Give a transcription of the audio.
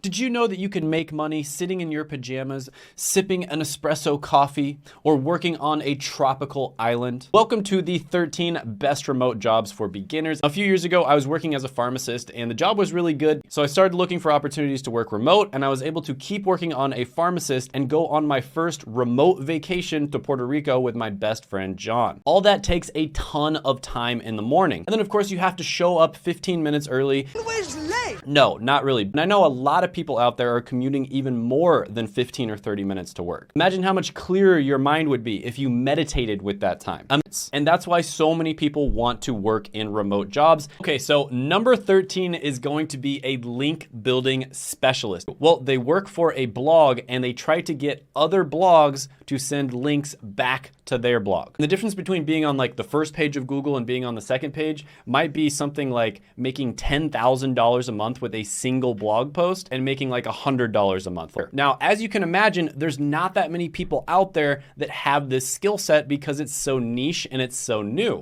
Did you know that you can make money sitting in your pajamas, sipping an espresso coffee, or working on a tropical island? Welcome to the 13 best remote jobs for beginners. A few years ago, I was working as a pharmacist and the job was really good. So I started looking for opportunities to work remote, and I was able to keep working on a pharmacist and go on my first remote vacation to Puerto Rico with my best friend, John. All that takes a ton of time in the morning. And then of course you have to show up 15 minutes early. Always late. No, not really. And I know a lot of people out there are commuting even more than 15 or 30 minutes to work. Imagine how much clearer your mind would be if you meditated with that time. And that's why so many people want to work in remote jobs. Okay, so number 13 is going to be a link building specialist. Well, they work for a blog and they try to get other blogs to send links back to their blog. And the difference between being on like the first page of Google and being on the second page might be something like making $10,000 a month with a single blog post and making like $100 a month. Now, as you can imagine, there's not that many people out there that have this skill set because it's so niche and it's so new.